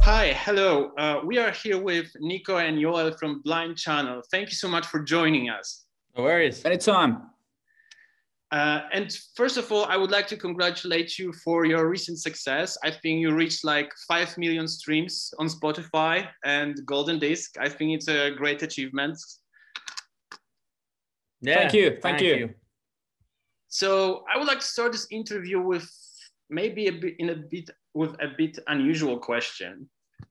Hi, hello. We are here with Nico and Joel from Blind Channel. Thank you so much for joining us. No worries. Anytime. And first of all, I would like to congratulate you for your recent success. I think you reached like 5 million streams on Spotify and Golden Disc. I think it's a great achievement. Yeah, thank you. So I would like to start this interview with maybe a bit unusual question.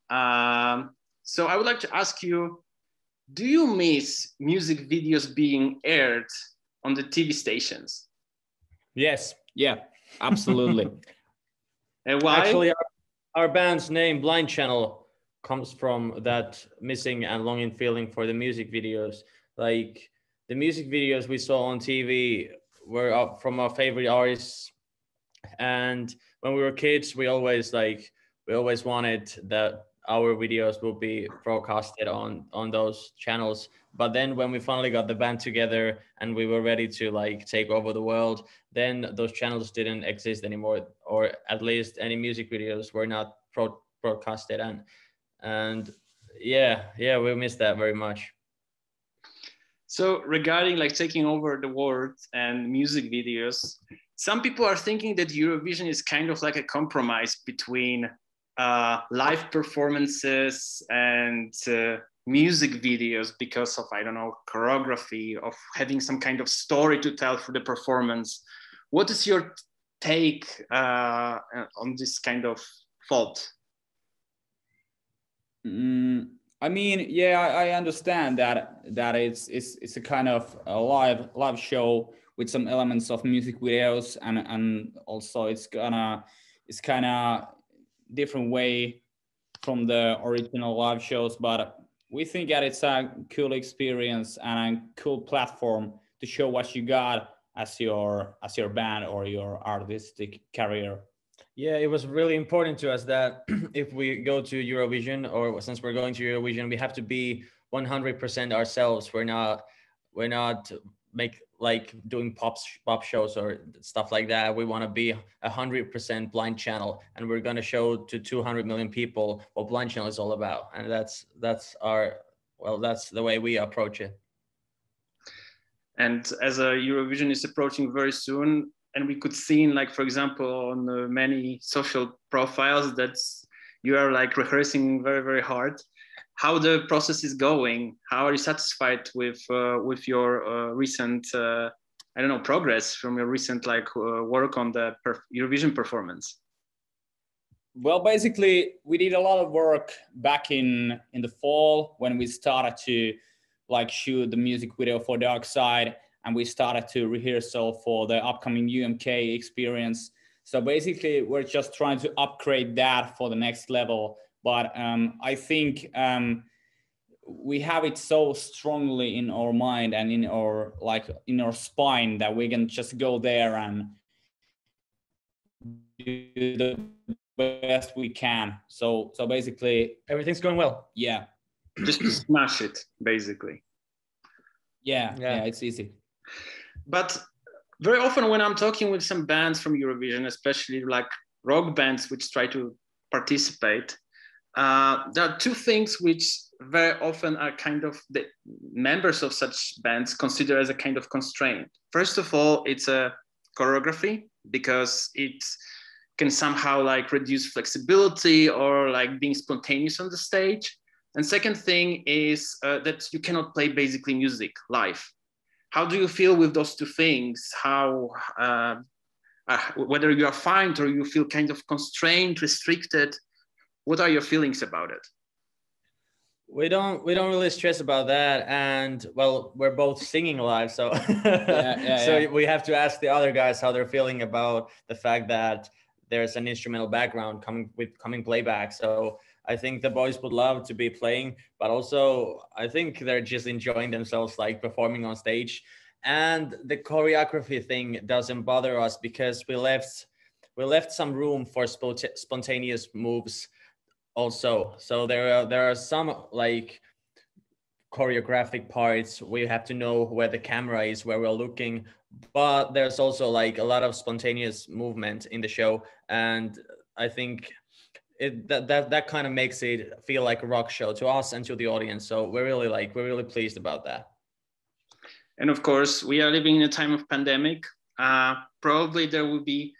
So I would like to ask you, do you miss music videos being aired on the TV stations? Yes. Yeah, absolutely. And why? Actually, our band's name, Blind Channel, comes from that missing and longing feeling for the music videos. Like the music videos we saw on TV were up from our favorite artists, and when we were kids, we always wanted that our videos will be broadcasted on those channels. But then when we finally got the band together and we were ready to like take over the world, then those channels didn't exist anymore, or at least any music videos were not broadcasted. And yeah, we missed that very much. So regarding like taking over the world and music videos, some people are thinking that Eurovision is kind of like a compromise between live performances and music videos because of, I don't know, choreography, of having some kind of story to tell for the performance. What is your take on this kind of thought? I mean, yeah, I understand that it's a kind of a live show with some elements of music videos, and also it's kind of different way from the original live shows, but we think that it's a cool experience and a cool platform to show what you got as your band or your artistic career. Yeah, it was really important to us that if we go to Eurovision, or since we're going to Eurovision, we have to be 100% ourselves. We're not doing pop shows or stuff like that. We want to be 100% Blind Channel, and we're going to show to 200 million people what Blind Channel is all about. And that's the way we approach it. And as a Eurovision is approaching very soon, and we could see, like, for example, on many social profiles that you are like rehearsing very, very hard. How the process is going? How are you satisfied with your recent, progress from your recent work on the Eurovision performance? Well, basically, we did a lot of work back in the fall when we started to like shoot the music video for Dark Side, and we started to rehearsal for the upcoming UMK experience. So basically, we're just trying to upgrade that for the next level. But I think we have it so strongly in our mind and in our spine that we can just go there and do the best we can. So basically, everything's going well. Yeah. Just to smash it, basically. Yeah, it's easy. But very often when I'm talking with some bands from Eurovision, especially like rock bands which try to participate, there are two things which very often are kind of the members of such bands consider as a kind of constraint. First of all, it's a choreography, because it can somehow like reduce flexibility or like being spontaneous on the stage. And second thing is that you cannot play basically music live. How do you feel with those two things? How, whether you are fine or you feel kind of constrained, restricted, what are your feelings about it? We don't really stress about that, and well, we're both singing live, so we have to ask the other guys how they're feeling about the fact that there's an instrumental background coming playback. So I think the boys would love to be playing, but also I think they're just enjoying themselves, like performing on stage. And the choreography thing doesn't bother us because we left some room for spontaneous moves also. So there are some like choreographic parts where you have to know where the camera is, where we're looking, but there's also like a lot of spontaneous movement in the show. And I think that kind of makes it feel like a rock show to us and to the audience. So we're really pleased about that. And of course, we are living in a time of pandemic. Probably there will be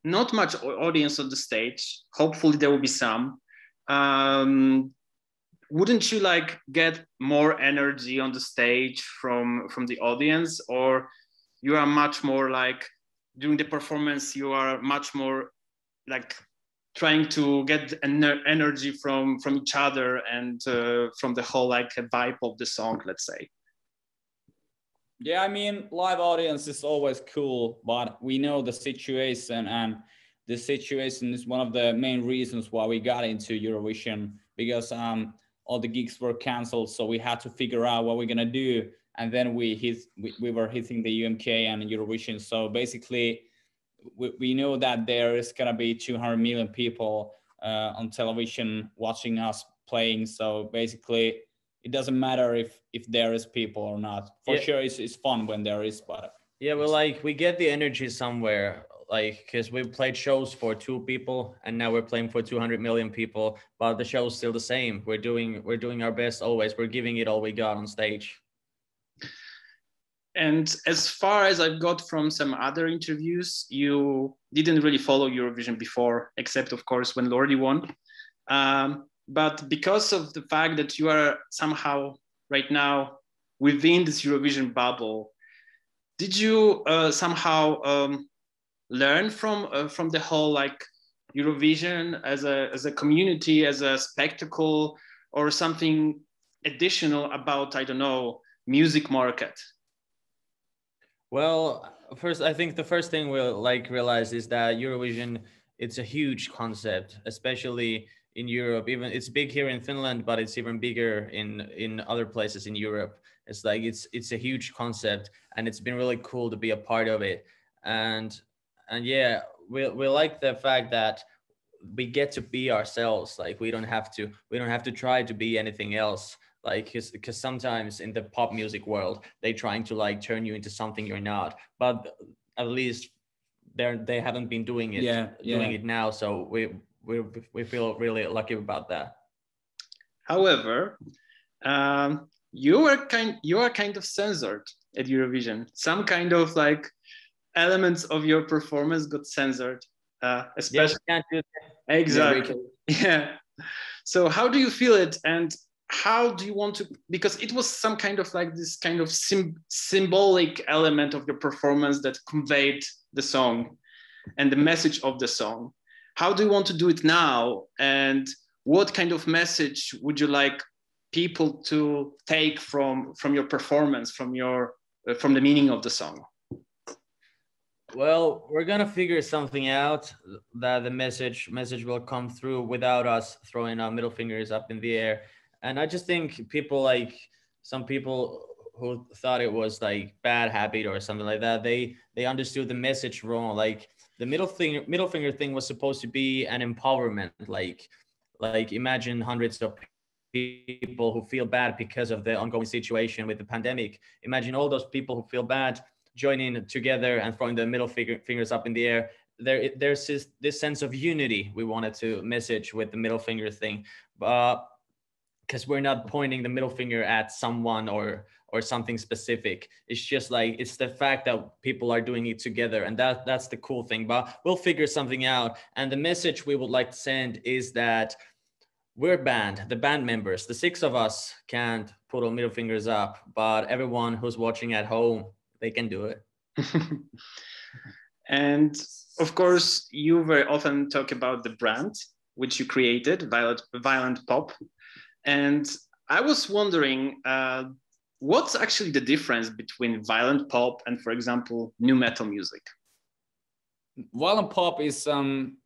not much audience on the stage. Hopefully there will be some. Wouldn't you like get more energy on the stage from the audience, or you are much more like during the performance, you are much more like trying to get energy from each other and from the whole like vibe of the song, let's say? Yeah, I mean, live audience is always cool, but we know the situation, and the situation is one of the main reasons why we got into Eurovision, because all the gigs were canceled, so we had to figure out what we're gonna do, and then we were hitting the UMK and Eurovision. So basically, we know that there is gonna be 200 million people on television watching us playing. So basically, it doesn't matter if there is people or not. For sure, it's fun when there is, but yeah, well, like we get the energy somewhere, like because we played shows for 2 people and now we're playing for 200 million people, but the show's still the same. We're doing our best always. We're giving it all we got on stage. And as far as I've got from some other interviews, you didn't really follow Eurovision before, except of course when Lordi won. But because of the fact that you are somehow right now within this Eurovision bubble, did you somehow learn from the whole like Eurovision as a community, as a spectacle, or something additional about, I don't know, music market? Well, first, I think the first thing we'll like realize is that Eurovision, it's a huge concept, especially in Europe. Even it's big here in Finland, but it's even bigger in other places in Europe. It's like it's a huge concept, and it's been really cool to be a part of it. And yeah, we like the fact that we get to be ourselves. Like we don't have to try to be anything else. Like because sometimes in the pop music world they trying to like turn you into something you're not, but at least they haven't been doing it doing it now, so we feel really lucky about that. However, you are kind of censored at Eurovision. Some kind of like elements of your performance got censored, especially can't do that. Exactly. Yeah. So how do you feel it, and how do you want to, because it was some kind of like this kind of symbolic element of your performance that conveyed the song and the message of the song. How do you want to do it now, and what kind of message would you like people to take from your performance, from the meaning of the song? Well, we're gonna figure something out that the message will come through without us throwing our middle fingers up in the air. And I just think people, like some people who thought it was like bad habit or something like that, they understood the message wrong. Like the middle finger thing was supposed to be an empowerment. Like imagine hundreds of people who feel bad because of the ongoing situation with the pandemic. Imagine all those people who feel bad joining together and throwing the middle fingers up in the air. There's this sense of unity we wanted to message with the middle finger thing. Because we're not pointing the middle finger at someone or something specific. It's just like, it's the fact that people are doing it together, and that's the cool thing. But we'll figure something out. And the message we would like to send is that we're the band members, the 6 of us can't put our middle fingers up, but everyone who's watching at home, they can do it. And of course, you very often talk about the brand which you created, Violent Pop. And I was wondering, what's actually the difference between violent pop and, for example, nu metal music? Violent pop is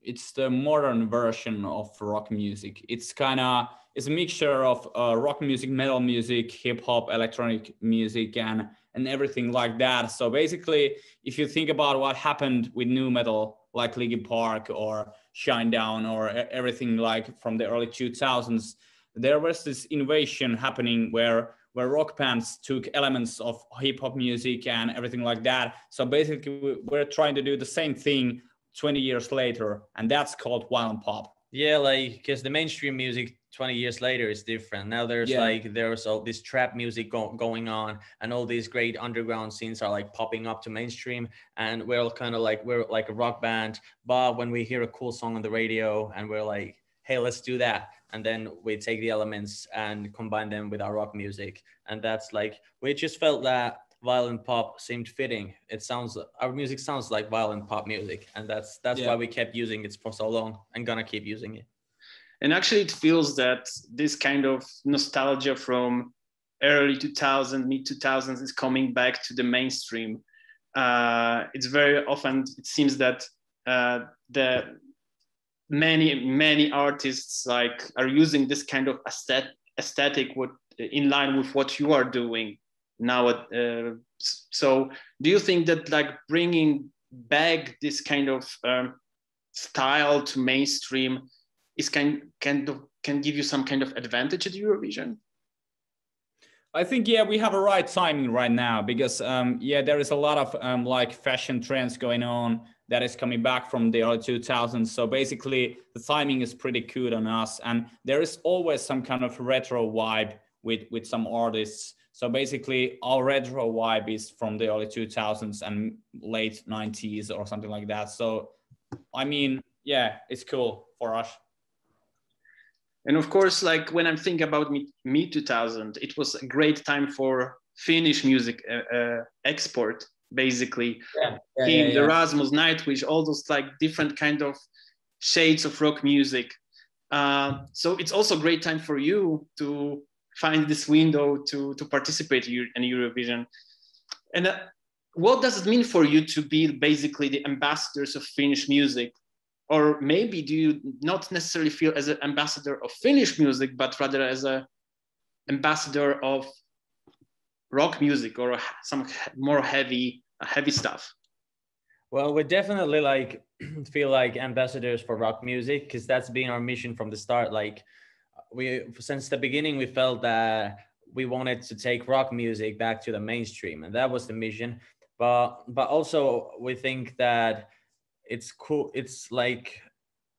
it's the modern version of rock music. It's a mixture of rock music, metal music, hip hop, electronic music, and everything like that. So basically, if you think about what happened with nu metal, like Linkin Park or Shinedown or everything like from the early 2000s, there was this innovation happening where rock bands took elements of hip hop music and everything like that. So basically, we're trying to do the same thing 20 years later, and that's called violent pop. Yeah, like because the mainstream music 20 years later is different. Now there's all this trap music going on, and all these great underground scenes are like popping up to mainstream, and we're all kind of like, we're like a rock band, but when we hear a cool song on the radio and we're like, hey, let's do that, and then we take the elements and combine them with our rock music, and that's like, we just felt that violent pop seemed fitting. Our music sounds like violent pop music, and that's why we kept using it for so long and gonna keep using it. And actually it feels that this kind of nostalgia from early 2000s, mid 2000s is coming back to the mainstream. It's very often, it seems that the many artists like are using this kind of aesthetic in line with what you are doing now. So do you think that like bringing back this kind of style to mainstream is can give you some kind of advantage at Eurovision? I think, we have a right timing right now, because there is a lot of like fashion trends going on that is coming back from the early 2000s. So basically the timing is pretty good on us, and there is always some kind of retro vibe with some artists. So basically our retro vibe is from the early 2000s and late 90s or something like that. So I mean, it's cool for us. And of course, like when I'm thinking about mid 2000, it was a great time for Finnish music export, basically. The Rasmus, Nightwish, all those like different kind of shades of rock music. So it's also a great time for you to find this window to participate in Eurovision. And what does it mean for you to be basically the ambassadors of Finnish music? Or maybe do you not necessarily feel as an ambassador of Finnish music, but rather as an ambassador of rock music or some more heavy stuff? Well, we definitely like feel like ambassadors for rock music, because that's been our mission from the start. Like since the beginning, we felt that we wanted to take rock music back to the mainstream, and that was the mission. But also we think that it's cool. It's like,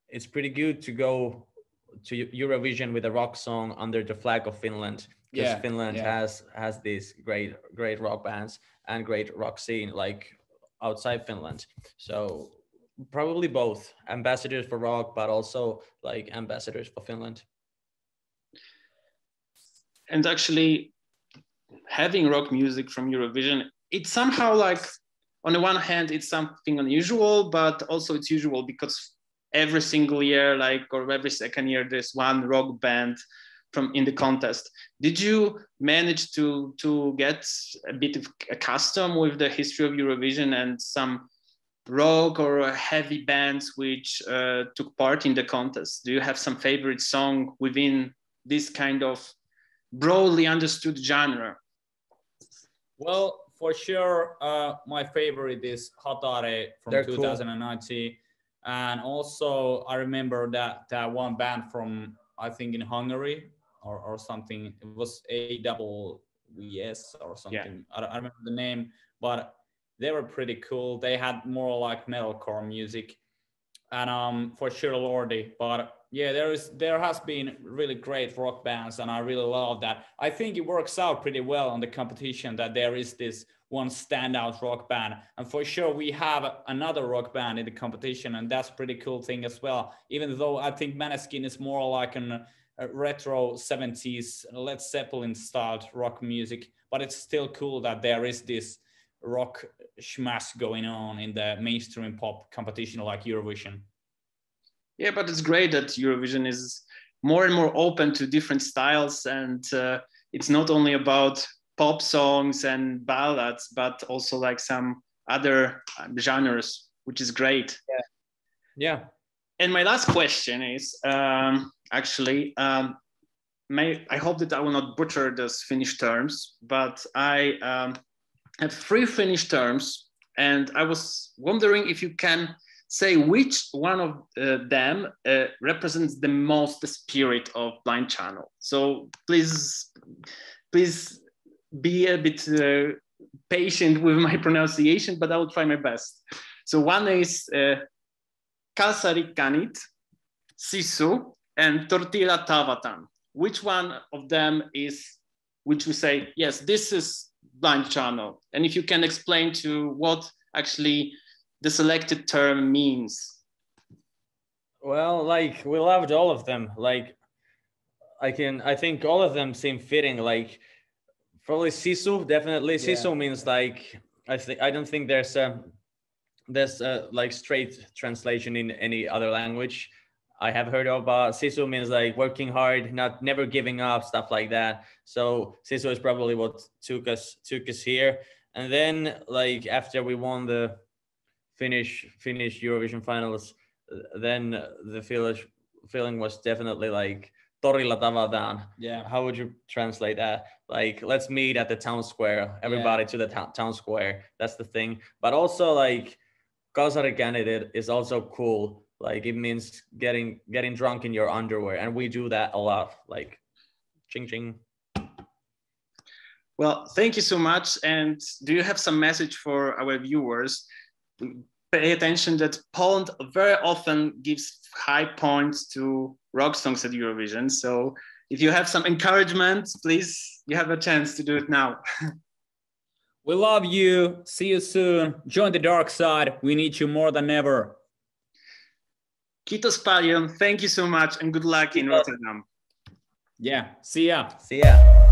it's pretty good to go to Eurovision with a rock song under the flag of Finland, because Finland has these great rock bands and great rock scene like outside Finland. So probably both ambassadors for rock, but also like ambassadors for Finland. And actually having rock music from Eurovision, it's somehow like, on the one hand, it's something unusual, but also it's usual because every single year, like, or every second year, there's one rock band in the contest. Did you manage to get a bit of accustomed with the history of Eurovision and some rock or heavy bands which took part in the contest? Do you have some favorite song within this kind of broadly understood genre? Well, for sure, my favorite is Hatare from 2019. Cool. And also I remember that one band from, I think in Hungary or something, it was AWS or something. Yeah. I don't remember the name, but they were pretty cool. They had more like metalcore music, and for sure Lordi. But yeah, there has been really great rock bands, and I really love that. I think it works out pretty well on the competition that there is this one standout rock band, and for sure we have another rock band in the competition, and that's a pretty cool thing as well. Even though I think Måneskin is more like a retro 70s Led Zeppelin styled rock music, but it's still cool that there is this rock smash going on in the mainstream pop competition like Eurovision. Yeah, but it's great that Eurovision is more and more open to different styles, and it's not only about pop songs and ballads, but also like some other genres, which is great. Yeah. And my last question is I hope that I will not butcher those Finnish terms, but I have 3 Finnish terms, and I was wondering if you can say which one of them represents the most the spirit of Blind Channel. So please be a bit patient with my pronunciation, but I will try my best. So one is Kalsari Kanit, Sisu and Tortilla Tavatan. Which one of them is, which we say, yes, this is Blind Channel? And if you can explain to what actually the selected term means. Well, like, we loved all of them. Like, I think all of them seem fitting. Like, probably Sisu, definitely. Yeah. Sisu means like, I don't think there's a like straight translation in any other language I have heard of. Sisu means like working hard, never giving up, stuff like that. So Sisu is probably what took us here. And then, like, after we won the Finnish Eurovision finals, then the feeling was definitely like Torilla tavataan. Yeah. How would you translate that? Like, let's meet at the town square. Everybody to the town square. That's the thing. But also, like, Kalsari candidate is also cool. Like, it means getting drunk in your underwear, and we do that a lot. Like, ching ching. Well, thank you so much. And do you have some message for our viewers? Pay attention that Poland very often gives high points to rock songs at Eurovision. So if you have some encouragement, please, you have a chance to do it now. We love you. See you soon. Join the dark side. We need you more than ever. Kiitos paljon. Thank you so much and good luck in Rotterdam. Yeah. See ya. See ya.